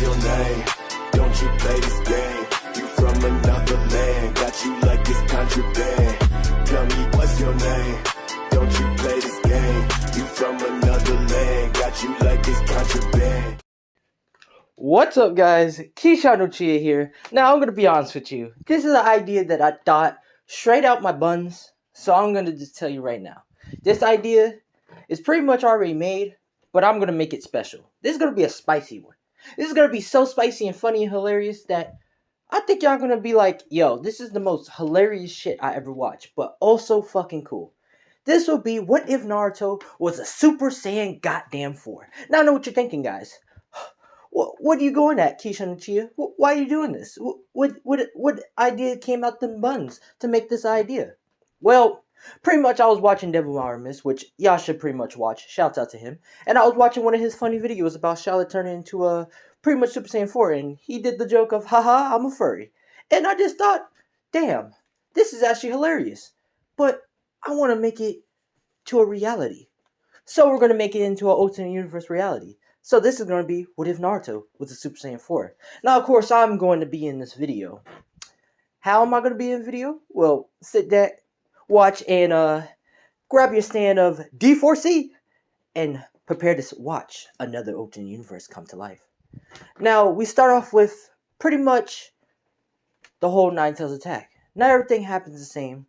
your name? Don't you play this game? You from another land, got you like it's contraband. Tell me what's your name? Don't you play this game? You from another land, got you like it's contraband. What's up, guys? Keyshawn Uchiha here. Now, I'm going to be honest with you. This is an idea that I thought straight out my buns, so I'm going to just tell you right now. This idea is pretty much already made, but I'm going to make it special. This is going to be a spicy one. This is going to be so spicy and funny and hilarious that I think y'all going to be like, yo, this is the most hilarious shit I ever watched, but also fucking cool. This will be What If Naruto Was a Super Saiyan Goddamn 4. Now I know what you're thinking, guys. What are you going at, Keisha Uchiha? Why are you doing this? What idea came out them buns to make this idea? Well, pretty much I was watching Devil Miss, which y'all should pretty much watch. Shouts out to him. And I was watching one of his funny videos about Charlotte turning into a pretty much Super Saiyan 4, and he did the joke of, haha, I'm a furry. And I just thought, damn, this is actually hilarious. But I want to make it to a reality. So we're going to make it into an alternate universe reality. So this is going to be What If Naruto was a Super Saiyan 4. Now, of course, I'm going to be in this video. How am I going to be in the video? Well, sit back, watch, and grab your stand of D4C and prepare to watch another alternate universe come to life. Now, we start off with pretty much the whole Nine Tails attack. Not everything happens the same,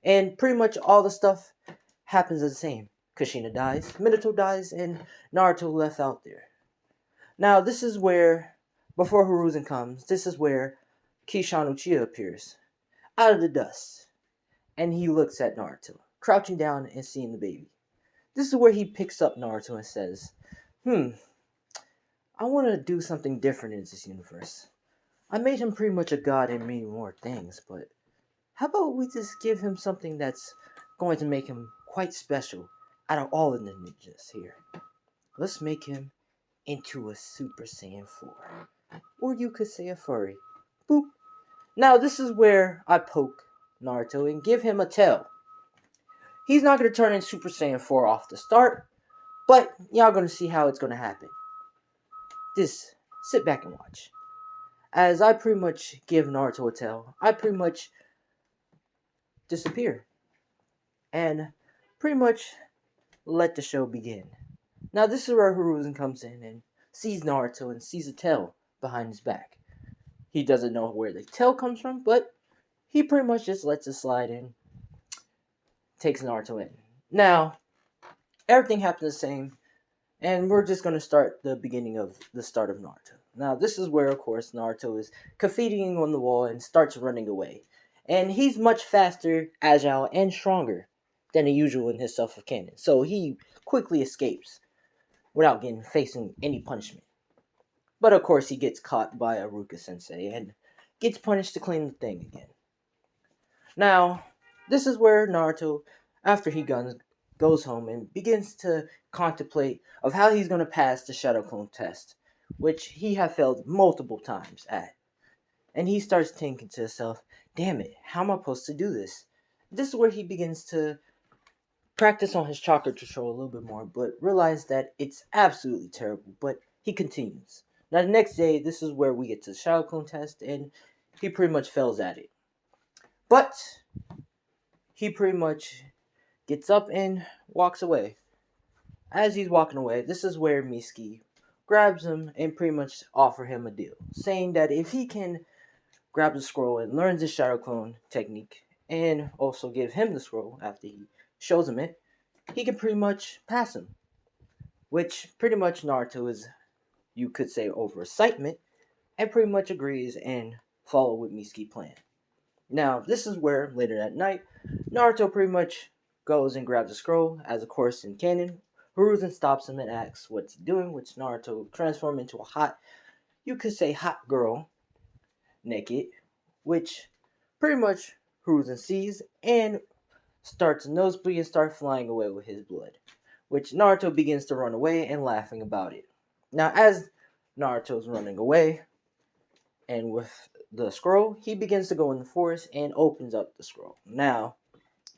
and pretty much all the stuff happens the same. Kushina dies, Minato dies, and Naruto left out there. Now, this is where, before Hiruzen comes, this is where Keishan Uchiha appears, out of the dust. And he looks at Naruto, crouching down and seeing the baby. This is where he picks up Naruto and says, I want to do something different in this universe. I made him pretty much a god and many more things, but how about we just give him something that's going to make him quite special out of all of the ninjas here. Let's make him into a Super Saiyan 4. Or you could say a furry. Boop. Now this is where I poke Naruto and give him a tail. He's not going to turn into Super Saiyan 4 off the start, but y'all going to see how it's going to happen. Just sit back and watch. As I pretty much give Naruto a tail, I pretty much disappear. And pretty much let the show begin. Now this is where Hiruzen comes in and sees Naruto and sees a tail behind his back. He doesn't know where the tail comes from, but he pretty much just lets it slide in, takes Naruto in. Now, everything happens the same, and we're just going to start the beginning of the start of Naruto. Now this is where, of course, Naruto is graffitiing on the wall and starts running away. And he's much faster, agile, and stronger than the usual in his self-canon. So he quickly escapes without facing any punishment. But of course he gets caught by Aruka Sensei and gets punished to clean the thing again. Now, this is where Naruto, after he goes home and begins to contemplate of how he's going to pass the Shadow Clone test, which he had failed multiple times at. And he starts thinking to himself, damn it, how am I supposed to do this? This is where he begins to practice on his chakra control a little bit more, but realize that it's absolutely terrible, but he continues. Now the next day, this is where we get to the Shadow Clone test, and he pretty much fails at it. But he pretty much gets up and walks away. As he's walking away, this is where Mitsuki grabs him and pretty much offer him a deal, saying that if he can grab the scroll and learns the Shadow Clone technique, and also give him the scroll after he shows him it, he can pretty much pass him. Which pretty much Naruto is, you could say, over excitement, and pretty much agrees and follow with Mitsuki's plan. Now, this is where, later that night, Naruto pretty much goes and grabs the scroll, as of course in canon, Hiruzen stops him and asks what's he doing, which Naruto transforms into a hot, you could say hot girl, naked, which pretty much Hiruzen sees and starts to nosebleed and start flying away with his blood, which Naruto begins to run away and laughing about it. Now, as Naruto's running away, and with the scroll, he begins to go in the forest and opens up the scroll. Now,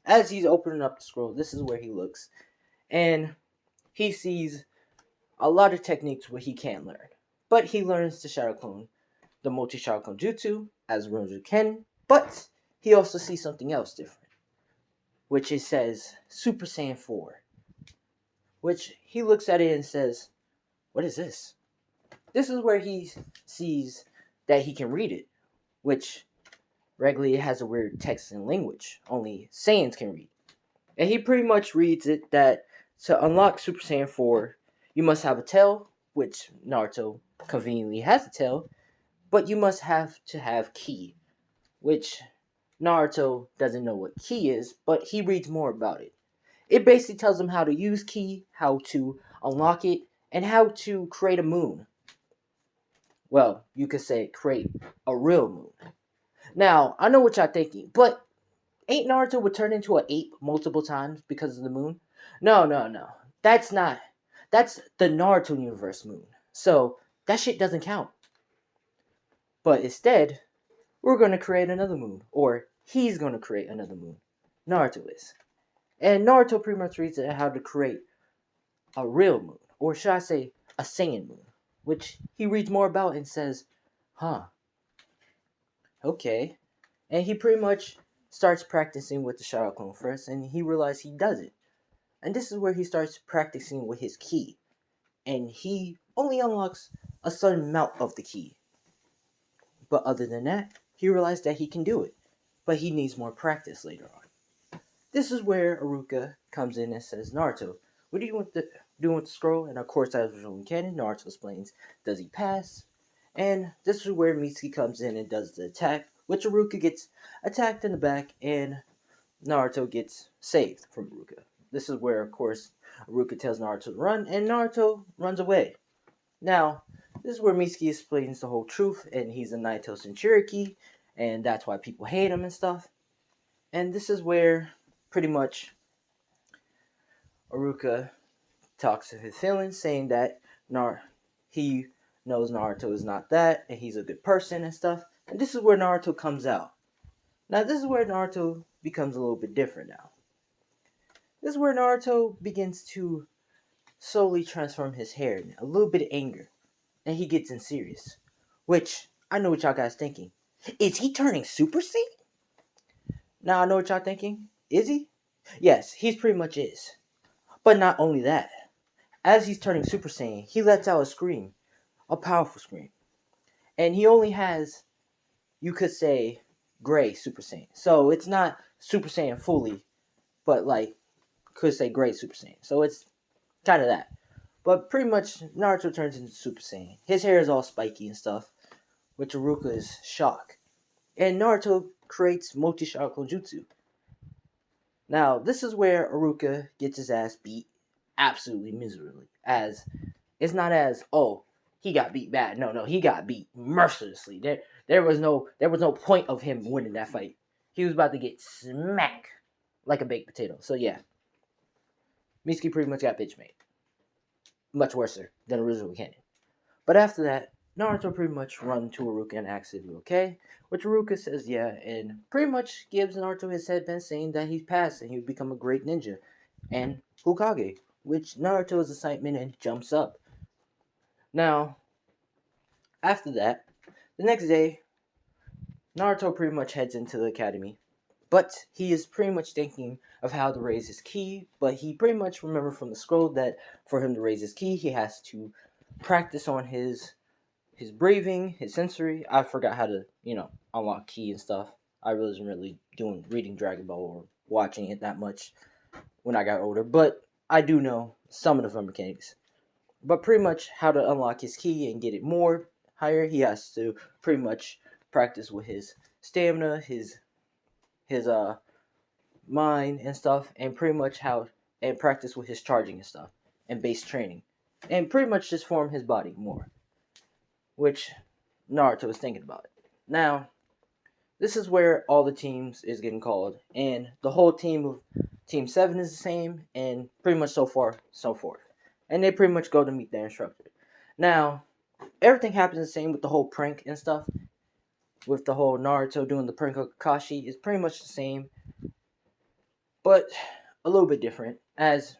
as he's opening up the scroll, this is where he looks, and he sees a lot of techniques where he can't learn. but he learns the Shadow Clone, the multi-Shadow Clone Jutsu as Ronju Ken, but he also sees something else different, which it says Super Saiyan 4, which he looks at it and says, what is this? This is where he sees that he can read it, which regularly has a weird text and language, only Saiyans can read. And he pretty much reads it that to unlock Super Saiyan 4, you must have a tail, which Naruto conveniently has a tail, but you must have to have ki, which Naruto doesn't know what ki is, but he reads more about it. It basically tells him how to use ki, how to unlock it, and how to create a moon. Well, you could say create a real moon. Now, I know what y'all thinking, but ain't Naruto would turn into an ape multiple times because of the moon? No, no, no. That's not. That's the Naruto universe moon. So that shit doesn't count. But instead, we're going to create another moon. Or he's going to create another moon. Naruto is. And Naruto pretty much reads how to create a real moon. Or should I say, a Saiyan moon. Which he reads more about and says, huh, okay. And he pretty much starts practicing with the Shadow Clone first, and he realizes he does it. And this is where he starts practicing with his ki. And he only unlocks a certain amount of the ki. But other than that, he realized that he can do it. But he needs more practice later on. This is where Iruka comes in and says, Naruto, what do you want to do with the scroll? And of course, as visual canon, Naruto explains, does he pass? And this is where Mitsuki comes in and does the attack, which Iruka gets attacked in the back, and Naruto gets saved from Iruka. This is where, of course, Iruka tells Naruto to run, and Naruto runs away. Now, this is where Mitsuki explains the whole truth, and he's a Naito Cherokee, and that's why people hate him and stuff. And this is where, pretty much, Iruka talks of his feelings, saying that he knows Naruto is not that, and he's a good person and stuff. And this is where Naruto comes out. Now, this is where Naruto becomes a little bit different now. This is where Naruto begins to slowly transform his hair in a little bit of anger. And he gets in serious. Which, I know what y'all guys thinking. Is he turning Super Saiyan? Now, I know what y'all thinking. Is he? Yes, he pretty much is. But not only that. As he's turning Super Saiyan, he lets out a scream. A powerful scream. And he only has, you could say, gray Super Saiyan. So it's not Super Saiyan fully, but like, could say gray Super Saiyan. So it's kind of that. But pretty much, Naruto turns into Super Saiyan. His hair is all spiky and stuff, which Iruka is shocked. And Naruto creates multi-Shadow Clone Jutsu. Now, this is where Iruka gets his ass beat absolutely miserably. As it's not as, oh, he got beat bad. No, he got beat mercilessly. There was no point of him winning that fight. He was about to get smacked like a baked potato. So yeah, Mitsuki pretty much got bitch made. Much worse than original canon. But after that, Naruto pretty much runs to Iruka and asks if he's okay, which Iruka says yeah, and pretty much gives Naruto his headband saying that he's passed and he'll become a great ninja and Hokage, which Naruto is excitement and jumps up. Now, after that, the next day, Naruto pretty much heads into the academy, but he is pretty much thinking of how to raise his ki, but he pretty much remembered from the scroll that for him to raise his ki, he has to practice on his breathing, his sensory. I forgot how to, unlock ki and stuff. I wasn't really reading Dragon Ball or watching it that much when I got older, but I do know some of the mechanics. But pretty much how to unlock his ki and get it more higher, he has to pretty much practice with his stamina, his mind and stuff, and pretty much practice with his charging and stuff, and base training, and pretty much just form his body more, which Naruto is thinking about it. Now, this is where all the teams is getting called, and the whole team of Team 7 is the same, and pretty much so far, so forth. And they pretty much go to meet their instructor. Now, everything happens the same with the whole prank and stuff. With the whole Naruto doing the prank on Kakashi is pretty much the same, but a little bit different. As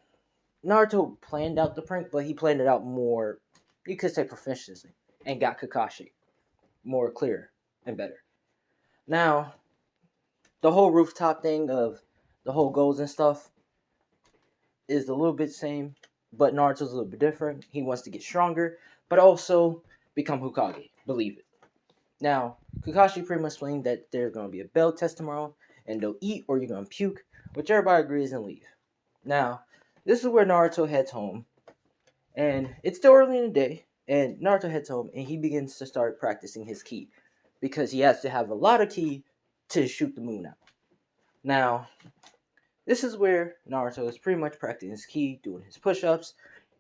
Naruto planned out the prank, but he planned it out more, you could say, professionally. and got Kakashi more clear and better. Now, the whole rooftop thing of the whole goals and stuff is a little bit same, but Naruto's a little bit different. He wants to get stronger, but also become Hokage. Believe it. Now, Kakashi pretty much explained that there's going to be a bell test tomorrow, and they'll eat or you're going to puke, which everybody agrees and leave. Now, this is where Naruto heads home, and it's still early in the day, and Naruto heads home, and he begins to start practicing his ki, because he has to have a lot of ki to shoot the moon out. Now, this is where Naruto is pretty much practicing his ki, doing his push-ups,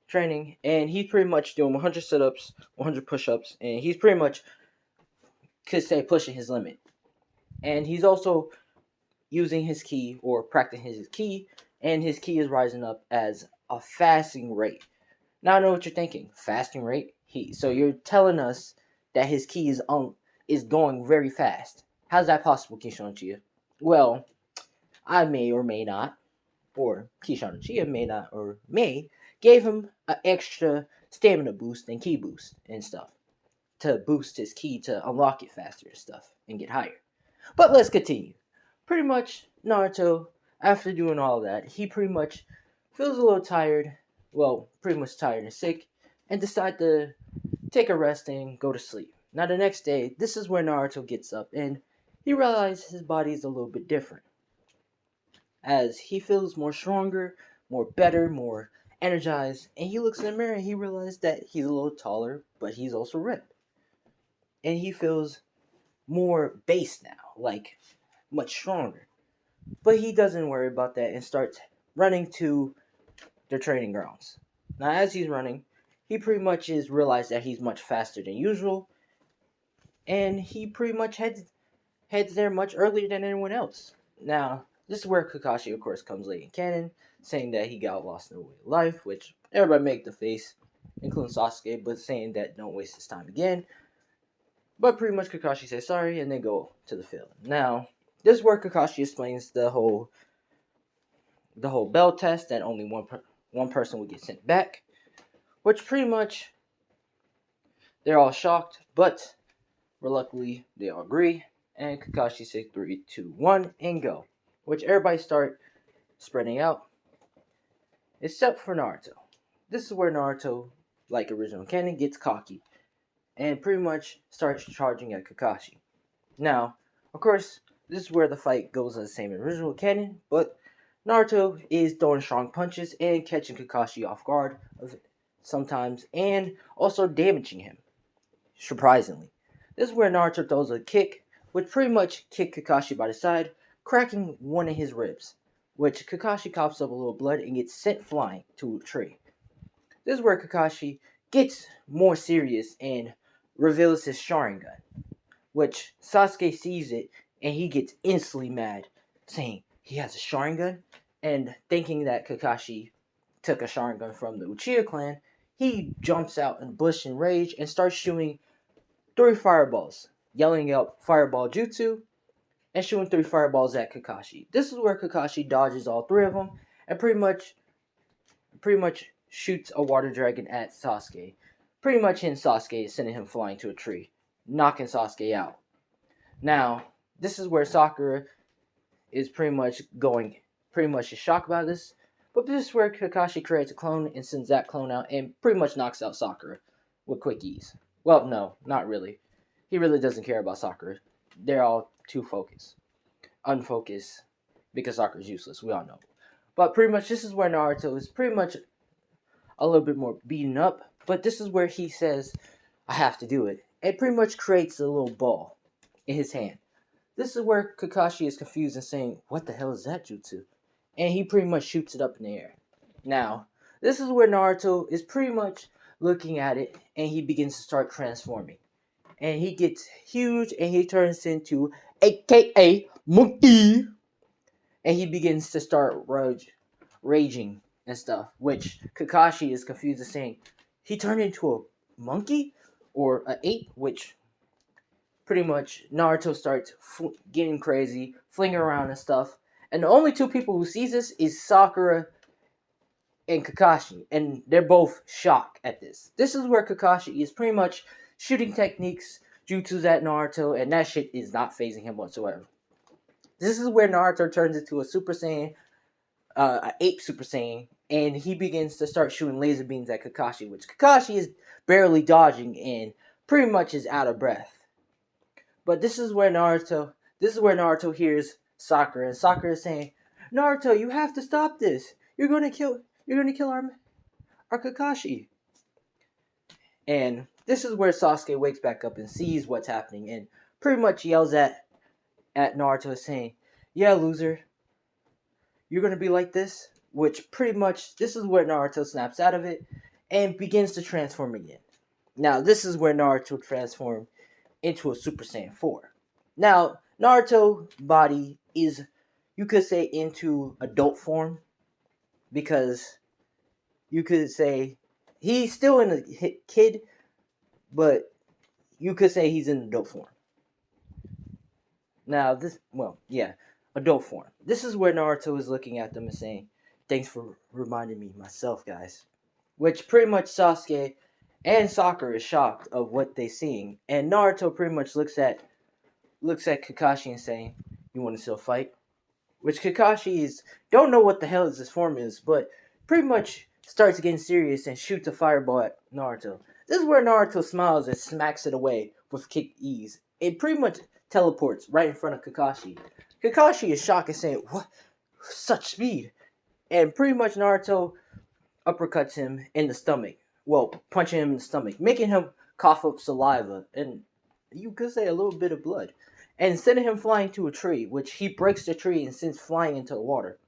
training, and he's pretty much doing 100 sit-ups, 100 push-ups, and he's pretty much, could say, pushing his limit. And he's also using his ki, or practicing his ki, and his ki is rising up as a fasting rate. Now I know what you're thinking. Fasting rate? So you're telling us that his ki is going very fast. How's that possible, Kishan Chia? Well, I may or may not, or Kishan Chia may not or may, gave him an extra stamina boost and ki boost and stuff to boost his ki to unlock it faster and stuff and get higher. But let's continue. Pretty much, Naruto, after doing all that, he pretty much feels a little tired, well, pretty much tired and sick, and decide to take a rest and go to sleep. Now the next day, this is where Naruto gets up, and he realizes his body is a little bit different, as he feels more stronger, more better, more energized, and he looks in the mirror and he realizes that he's a little taller, but he's also ripped. And he feels more base now, like much stronger. But he doesn't worry about that and starts running to their training grounds. Now, as he's running, he pretty much is realized that he's much faster than usual, and he pretty much heads there much earlier than anyone else. Now, this is where Kakashi, of course, comes late in canon, saying that he got lost in the way of life, which everybody make the face, including Sasuke, but saying that don't waste his time again. But pretty much Kakashi says sorry and then go to the field. Now, this is where Kakashi explains the whole bell test, that only one person will get sent back, which pretty much they're all shocked, but reluctantly they all agree. And Kakashi says 3, 2, 1, and go, which everybody start spreading out, except for Naruto. This is where Naruto, like original canon, gets cocky and pretty much starts charging at Kakashi. Now, of course, this is where the fight goes as the same in original canon, but Naruto is throwing strong punches and catching Kakashi off guard sometimes, and also damaging him, surprisingly. This is where Naruto throws a kick, which pretty much kicked Kakashi by the side, cracking one of his ribs, which Kakashi coughs up a little blood and gets sent flying to a tree. This is where Kakashi gets more serious and reveals his Sharingan, which Sasuke sees it and he gets instantly mad, saying he has a Sharingan, and thinking that Kakashi took a Sharingan from the Uchiha clan, he jumps out in bush in rage and starts shooting 3 fireballs, yelling out fireball jutsu, and shooting 3 fireballs at Kakashi. This is where Kakashi dodges all 3 of them and pretty much shoots a water dragon at Sasuke, pretty much hitting Sasuke, sending him flying to a tree, knocking Sasuke out. Now, this is where Sakura is pretty much shocked about this, but this is where Kakashi creates a clone and sends that clone out and pretty much knocks out Sakura with quick ease. Well, no, not really. He really doesn't care about Sakura. They're all too unfocused, because Sakura's useless, we all know. But pretty much this is where Naruto is pretty much a little bit more beaten up, but this is where he says, I have to do it. It pretty much creates a little ball in his hand. This is where Kakashi is confused and saying, what the hell is that jutsu? And he pretty much shoots it up in the air. Now, this is where Naruto is pretty much looking at it, and he begins to start transforming. And he gets huge, and he turns into AKA Monkey. And he begins to start raging and stuff, which Kakashi is confused and saying, he turned into a monkey? Or an ape? Which pretty much Naruto starts getting crazy, flinging around and stuff. And the only 2 people who sees this is Sakura and Kakashi, and they're both shocked at this. This is where Kakashi is pretty much shooting techniques, jutsus at Naruto, and that shit is not phasing him whatsoever. This is where Naruto turns into a Super Saiyan, an ape Super Saiyan, and he begins to start shooting laser beams at Kakashi, which Kakashi is barely dodging and pretty much is out of breath. But this is where Naruto hears Sakura, and Sakura is saying, "Naruto, you have to stop this. You're gonna kill our Kakashi." And this is where Sasuke wakes back up and sees what's happening, and pretty much yells at Naruto, saying, "Yeah, loser, you're gonna be like this." Which pretty much this is where Naruto snaps out of it and begins to transform again. Now this is where Naruto transformed into a Super Saiyan 4. Now, Naruto body is, you could say, into adult form, because you could say he's still in a kid, but you could say he's in adult form. Now, adult form. This is where Naruto is looking at them and saying, "Thanks for reminding me myself, guys." Which pretty much Sasuke and Sakura is shocked of what they're seeing, and Naruto pretty much looks at Kakashi and saying, "You want to still fight?" Which Kakashi is don't know what the hell his form is, but pretty much starts getting serious and shoots a fireball at Naruto. This is where Naruto smiles and smacks it away with kick ease. It pretty much teleports right in front of Kakashi. Kakashi is shocked and saying, "What? Such speed!" And pretty much Naruto uppercuts him in the stomach. Well, punching him in the stomach, making him cough up saliva and you could say a little bit of blood, and sending him flying to a tree, which he breaks the tree and sends flying into the water.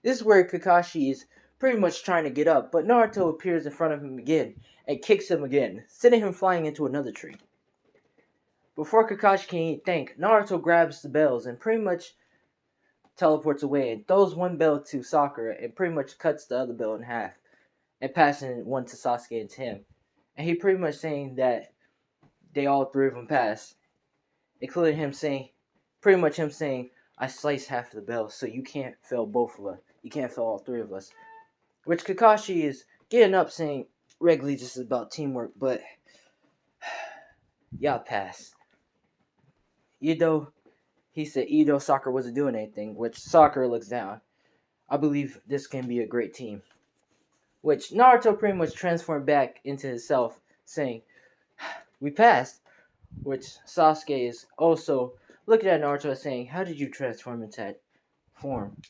This is where Kakashi is pretty much trying to get up, but Naruto appears in front of him again and kicks him again, sending him flying into another tree. Before Kakashi can even think, Naruto grabs the bells and pretty much teleports away and throws one bell to Sakura and pretty much cuts the other bell in half and passing one to Sasuke and to him. And he pretty much saying that they all three of them pass, including him saying, pretty much him saying, "I sliced half of the bell, so you can't fail both of us. You can't fail all three of us." Which Kakashi is getting up saying, "Regularly this is about teamwork, but y'all pass." He said Sakura wasn't doing anything, which Sakura looks down. "I believe this can be a great team." Which Naruto pretty much transformed back into himself, saying, "We passed." Which Sasuke is also looking at Naruto and saying, "How did you transform into that form?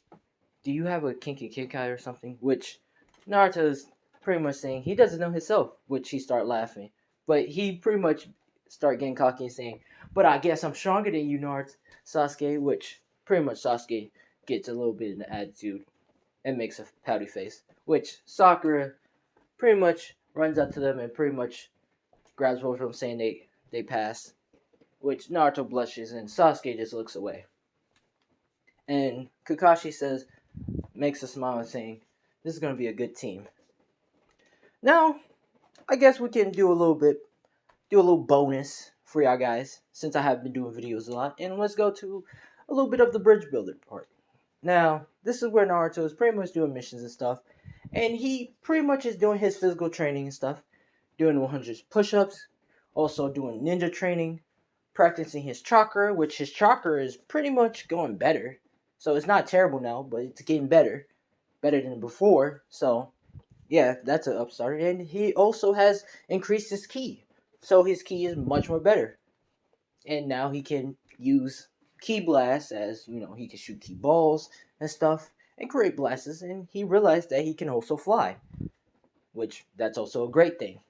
Do you have a kinky Kinkai or something?" Which Naruto is pretty much saying he doesn't know himself, which he start laughing. But he pretty much start getting cocky and saying, "But I guess I'm stronger than you, Naruto, Sasuke," which pretty much Sasuke gets a little bit of an attitude and makes a pouty face. Which Sakura pretty much runs up to them and pretty much grabs both of them saying they pass. Which Naruto blushes and Sasuke just looks away. And Kakashi makes a smile and saying, "This is going to be a good team." Now, I guess we can do a little bonus for y'all guys, since I have been doing videos a lot. And let's go to a little bit of the bridge builder part. Now, this is where Naruto is pretty much doing missions and stuff. And he pretty much is doing his physical training and stuff. Doing 100 push-ups. Also doing ninja training. Practicing his chakra, which his chakra is pretty much going better. So it's not terrible now, but it's getting better. Better than before. So, yeah, that's an upstart. And he also has increased his ki. So his ki is much more better. And now he can use ki blasts as, he can shoot ki balls and stuff and create blasts. And he realized that he can also fly. Which, that's also a great thing.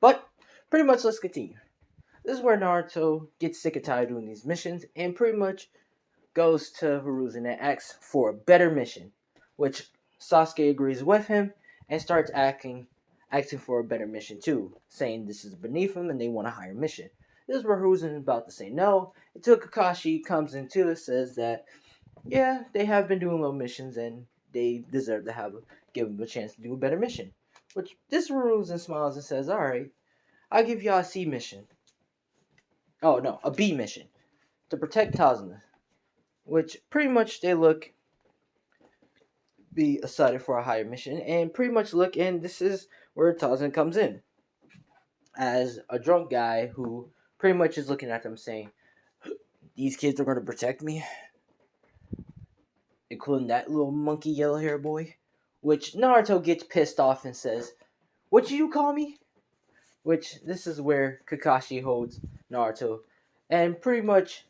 But, pretty much, let's continue. This is where Naruto gets sick and tired of doing these missions and pretty much goes to Hiruzen and asks for a better mission, which Sasuke agrees with him and starts asking for a better mission too, saying this is beneath him and they want a higher mission. This is where Hiruzen is about to say no until Kakashi comes in too and says that, yeah, they have been doing low missions and they deserve to give them a chance to do a better mission. Which this Hiruzen smiles and says, "Alright, I'll give y'all a C mission. Oh no, a B mission. To protect Tazuna." Which pretty much they be excited for a higher mission and pretty much look, and this is where Tazuna comes in. as a drunk guy who pretty much is looking at them saying, "These kids are going to protect me," including that little monkey yellow hair boy. Which Naruto gets pissed off and says, "What you call me?" Which this is where Kakashi holds Naruto, and pretty much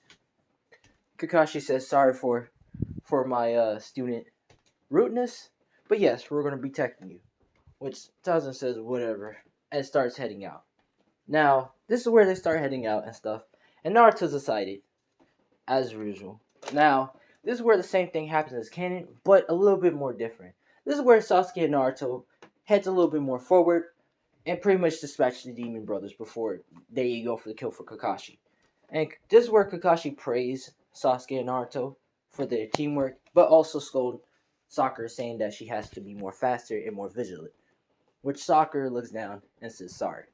Kakashi says, "Sorry for my student rudeness, but yes, we're going to be protecting you." Which Tarzan says, "Whatever," and starts heading out. Now, this is where they start heading out and stuff, and Naruto's excited, as usual. Now, this is where the same thing happens as canon, but a little bit more different. This is where Sasuke and Naruto heads a little bit more forward, and pretty much dispatch the Demon Brothers before they go for the kill for Kakashi. And this is where Kakashi praised Sasuke and Naruto for their teamwork, but also scold Sakura, saying that she has to be more faster and more vigilant. Which Sakura looks down and says sorry.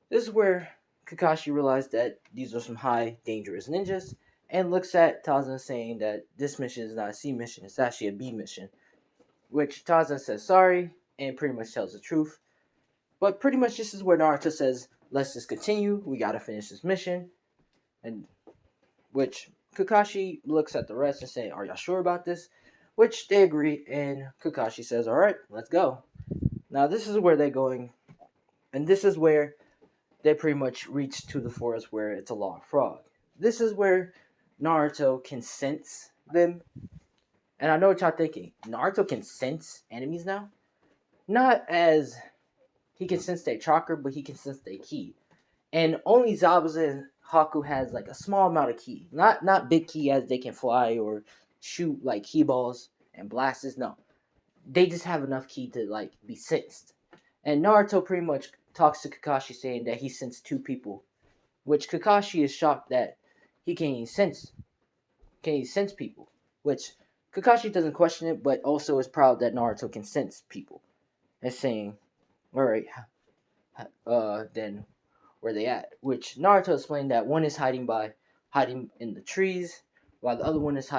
This is where Kakashi realized that these are some high, dangerous ninjas, and looks at Tarzan saying that this mission is not a C mission, it's actually a B mission. Which Tarzan says sorry, and pretty much tells the truth. But pretty much this is where Naruto says, "Let's just continue, we gotta finish this mission." And which Kakashi looks at the rest and saying, "Are y'all sure about this?" Which they agree, and Kakashi says, "Alright, let's go." Now this is where they're going, and this is where they pretty much reach to the forest where it's a log frog. This is where Naruto can sense them. And I know what y'all thinking. Naruto can sense enemies now? Not as he can sense their chakra, but he can sense their ki. And only Zabuza and Haku has like a small amount of ki. Not big ki as they can fly or shoot like ki balls and blasters. No. They just have enough ki to like be sensed. And Naruto pretty much talks to Kakashi saying that he sensed two people. Which Kakashi is shocked that he can't even sense people. Which Kakashi doesn't question it, but also is proud that Naruto can sense people. And saying, "Alright, then where they at?" Which Naruto explained that one is hiding in the trees, while the other one is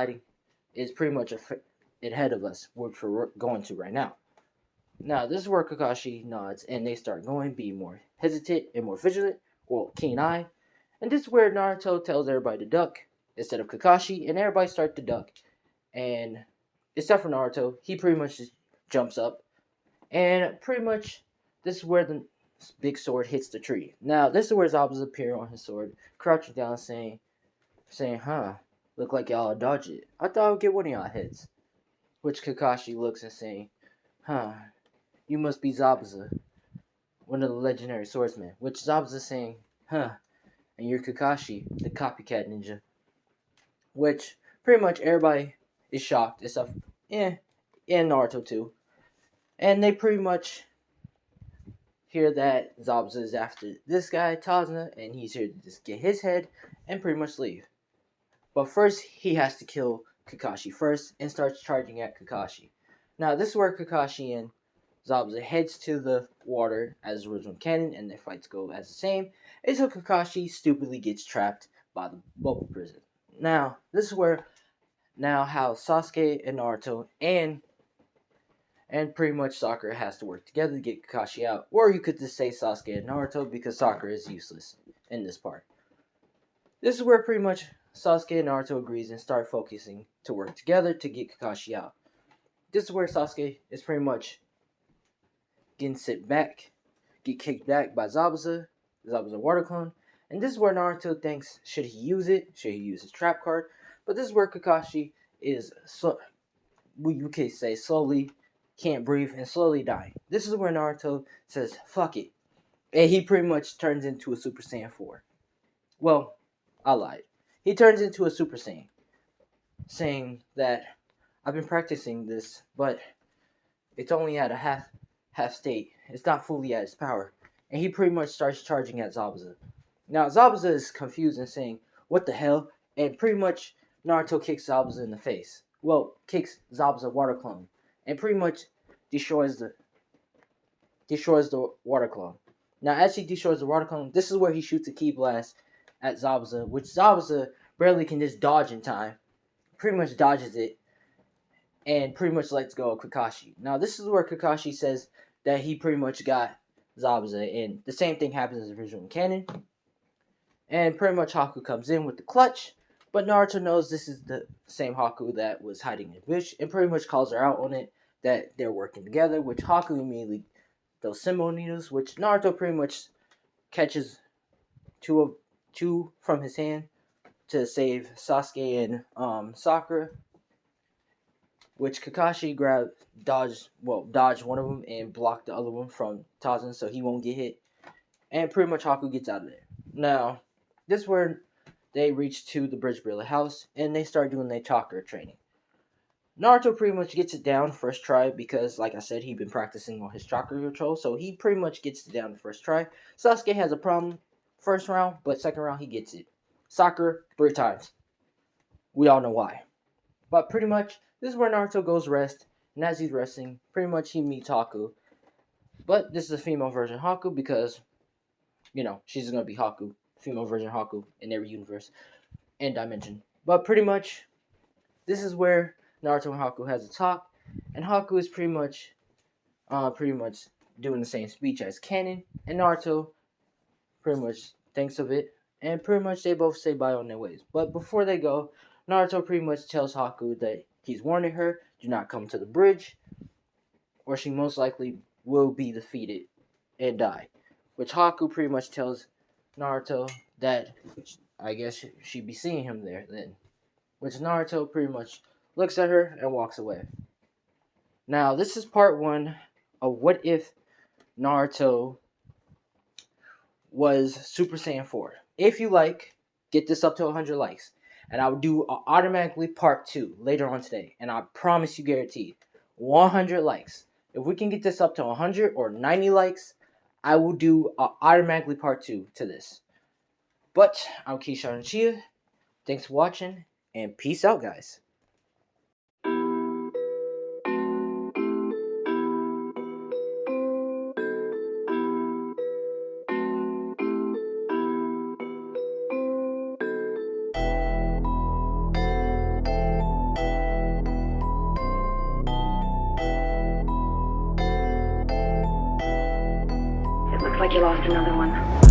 pretty much ahead of us, which we're going to right now. Now, this is where Kakashi nods, and they start going, being more hesitant and more vigilant, well, keen eye. And this is where Naruto tells everybody to duck instead of Kakashi, and everybody starts to duck. And except for Naruto, he pretty much just jumps up, and pretty much this is where the big sword hits the tree. Now, this is where Zabuza appear on his sword, crouching down, saying, "Huh, look like y'all dodge it. I thought I would get one of y'all heads." Which Kakashi looks and saying, "Huh, you must be Zabuza, one of the legendary swordsmen." Which Zabuza saying, "Huh, and you're Kakashi, the copycat ninja." Which pretty much everybody is shocked, except and Naruto too. And they pretty much hear that Zabuza is after this guy, Tazna, and he's here to just get his head and pretty much leave. But first, he has to kill Kakashi first and starts charging at Kakashi. Now, this is where Kakashi and Zabuza heads to the water as original canon, and their fights go as the same, until Kakashi stupidly gets trapped by the bubble prison. Now, this is where how Sasuke and Naruto and pretty much Sakura has to work together to get Kakashi out, or you could just say Sasuke and Naruto because Sakura is useless in this part. This is where pretty much Sasuke and Naruto agrees and start focusing to work together to get Kakashi out. This is where Sasuke is pretty much get kicked back by Zabuza water clone, and this is where Naruto thinks, should he use it? Should he use his trap card? But this is where Kakashi is, you could say, slowly can't breathe and slowly dying. This is where Naruto says, "Fuck it," and he pretty much turns into a Super Saiyan 4. Well, I lied. He turns into a Super Saiyan, saying that I've been practicing this, but it's only at a half state. It's not fully at its power. And he pretty much starts charging at Zabuza. Now, Zabuza is confused and saying, "What the hell?" And pretty much Naruto kicks Zabuza in the face. Well, kicks Zabuza water clone. And pretty much destroys the water clone. Now, as he destroys the water clone, this is where he shoots a ki blast at Zabuza, which Zabuza barely can just dodge in time. Pretty much dodges it and pretty much lets go of Kakashi. Now, this is where Kakashi says that he pretty much got Zabuza, and the same thing happens in original canon. And pretty much Haku comes in with the clutch, but Naruto knows this is the same Haku that was hiding in Bush, and pretty much calls her out on it, that they're working together, which Haku immediately those symbol needles, which Naruto pretty much catches two from his hand to save Sasuke and Sakura, which Kakashi dodged one of them and blocked the other one from Tazen so he won't get hit. And pretty much Haku gets out of there. Now, this is where they reach to the Bridge Brilla house and they start doing their chakra training. Naruto pretty much gets it down first try because, like I said, he'd been practicing on his chakra control, so he pretty much gets it down the first try. Sasuke has a problem first round, but second round he gets it. Sakura, 3 times. We all know why. But pretty much, this is where Naruto goes rest, and as he's resting, pretty much he meets Haku. But this is a female version of Haku because, she's going to be Haku, female version of Haku in every universe and dimension. But pretty much, this is where Naruto and Haku has a talk, and Haku is pretty much doing the same speech as canon, and Naruto pretty much thinks of it, and pretty much they both say bye on their ways. But before they go, Naruto pretty much tells Haku that he's warning her, do not come to the bridge, or she most likely will be defeated and die. Which Haku pretty much tells Naruto that I guess she'd be seeing him there then. Which Naruto pretty much looks at her and walks away. Now, this is part 1 of what if Naruto was Super Saiyan 4. If you like, get this up to 100 likes. And I will do automatically part 2 later on today. And I promise you guaranteed, 100 likes. If we can get this up to 100 or 90 likes, I will do automatically part 2 to this. But, I'm Keyshawn Chia. Thanks for watching, and peace out, guys. It looks like you lost another one.